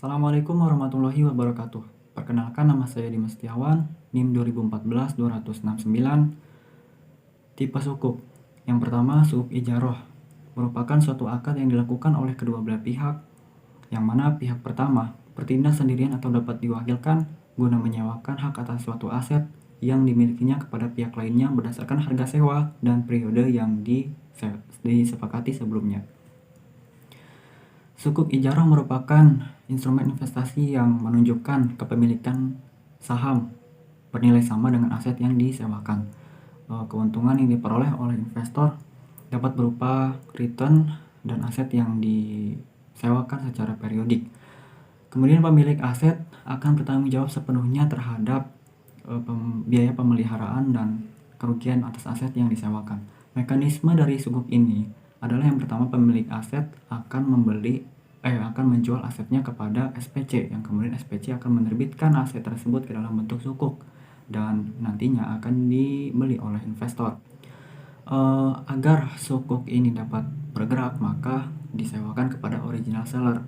Assalamualaikum warahmatullahi wabarakatuh. Perkenalkan, nama saya Dimas Setiawan, NIM 2014-269, tipe sukuk. Yang pertama, sukuk ijaroh, merupakan suatu akad yang dilakukan oleh kedua belah pihak, yang mana pihak pertama bertindak sendirian atau dapat diwakilkan guna menyewakan hak atas suatu aset yang dimilikinya kepada pihak lainnya berdasarkan harga sewa dan periode yang disepakati sebelumnya. Sukuk ijarah merupakan instrumen investasi yang menunjukkan kepemilikan saham bernilai sama dengan aset yang disewakan. Keuntungan yang diperoleh oleh investor dapat berupa return dan aset yang disewakan secara periodik. Kemudian pemilik aset akan bertanggung jawab sepenuhnya terhadap biaya pemeliharaan dan kerugian atas aset yang disewakan. Mekanisme dari sukuk ini adalah yang pertama, pemilik aset akan menjual asetnya kepada SPC, yang kemudian SPC akan menerbitkan aset tersebut ke dalam bentuk sukuk dan nantinya akan dibeli oleh investor. Agar sukuk ini dapat bergerak, maka disewakan kepada original seller.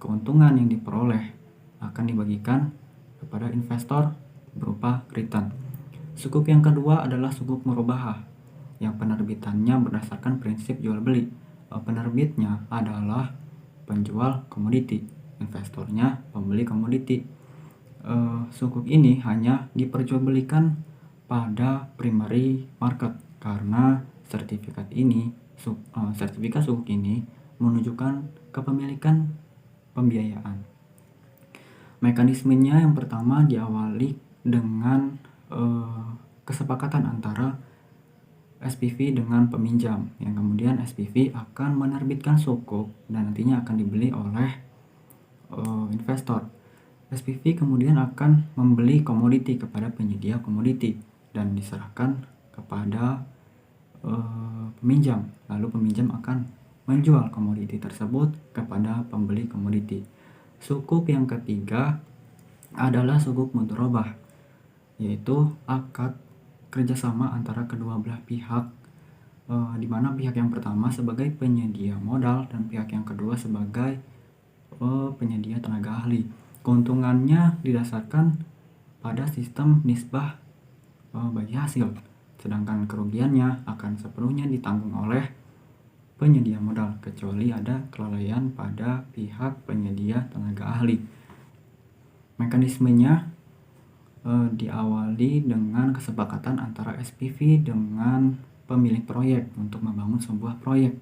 Keuntungan yang diperoleh akan dibagikan kepada investor berupa return. Sukuk yang kedua adalah sukuk murabahah, yang penerbitannya berdasarkan prinsip jual beli. Penerbitnya adalah penjual komoditi, investornya pembeli komoditi. Sukuk ini hanya diperjualbelikan pada primary market karena sertifikat sukuk ini menunjukkan kepemilikan pembiayaan. Mekanismenya yang pertama diawali dengan kesepakatan antara SPV dengan peminjam, yang kemudian SPV akan menerbitkan sukuk dan nantinya akan dibeli oleh investor. SPV kemudian akan membeli komoditi kepada penyedia komoditi dan diserahkan kepada peminjam. Lalu peminjam akan menjual komoditi tersebut kepada pembeli komoditi. Sukuk yang ketiga adalah sukuk mudharabah, yaitu akad kerjasama antara kedua belah pihak, di mana pihak yang pertama sebagai penyedia modal dan pihak yang kedua sebagai penyedia tenaga ahli. Keuntungannya didasarkan pada sistem nisbah bagi hasil, sedangkan kerugiannya akan sepenuhnya ditanggung oleh penyedia modal kecuali ada kelalaian pada pihak penyedia tenaga ahli. Mekanismenya diawali dengan kesepakatan antara SPV dengan pemilik proyek untuk membangun sebuah proyek.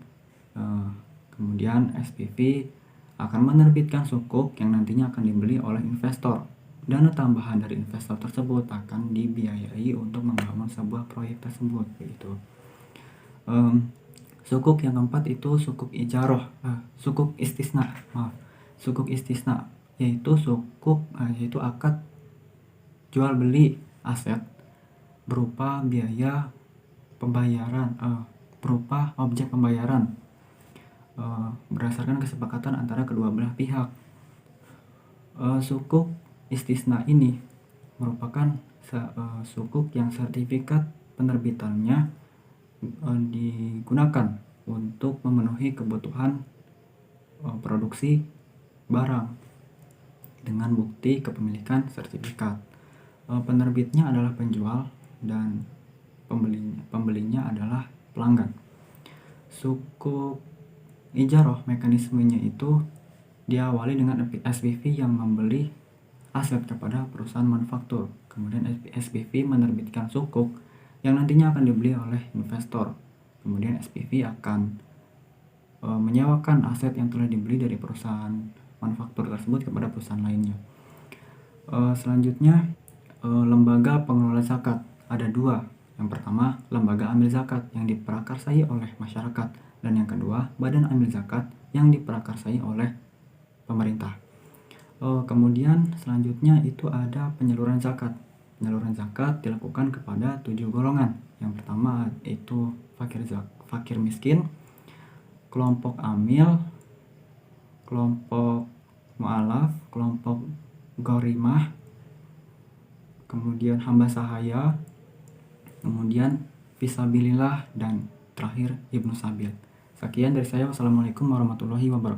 Kemudian SPV akan menerbitkan sukuk yang nantinya akan dibeli oleh investor. Dana tambahan dari investor tersebut akan dibiayai untuk membangun sebuah proyek tersebut, begitu. Sukuk yang keempat itu sukuk ijaroh, sukuk istisna, sukuk istisna yaitu akad jual beli aset berupa biaya pembayaran, berupa objek pembayaran berdasarkan kesepakatan antara kedua belah pihak. Sukuk istisna ini merupakan sukuk yang sertifikat penerbitannya digunakan untuk memenuhi kebutuhan produksi barang dengan bukti kepemilikan sertifikat. Penerbitnya adalah penjual dan pembelinya adalah pelanggan. Sukuk ijaroh mekanismenya itu diawali dengan SPV yang membeli aset kepada perusahaan manufaktur. Kemudian SPV menerbitkan sukuk yang nantinya akan dibeli oleh investor. Kemudian SPV akan menyewakan aset yang telah dibeli dari perusahaan manufaktur tersebut kepada perusahaan lainnya. Selanjutnya, lembaga pengelola zakat ada dua. Yang pertama, lembaga amil zakat yang diprakarsai oleh masyarakat, dan yang kedua, badan amil zakat yang diprakarsai oleh pemerintah. Kemudian selanjutnya itu ada penyaluran zakat. Penyaluran zakat dilakukan kepada 7 golongan. Yang pertama itu fakir miskin, kelompok amil, kelompok mu'alaf, kelompok gorimah, kemudian hamba sahaya, kemudian fisabilillah, dan terakhir ibnu sabil. Sekian dari saya. Wassalamualaikum warahmatullahi wabarakatuh.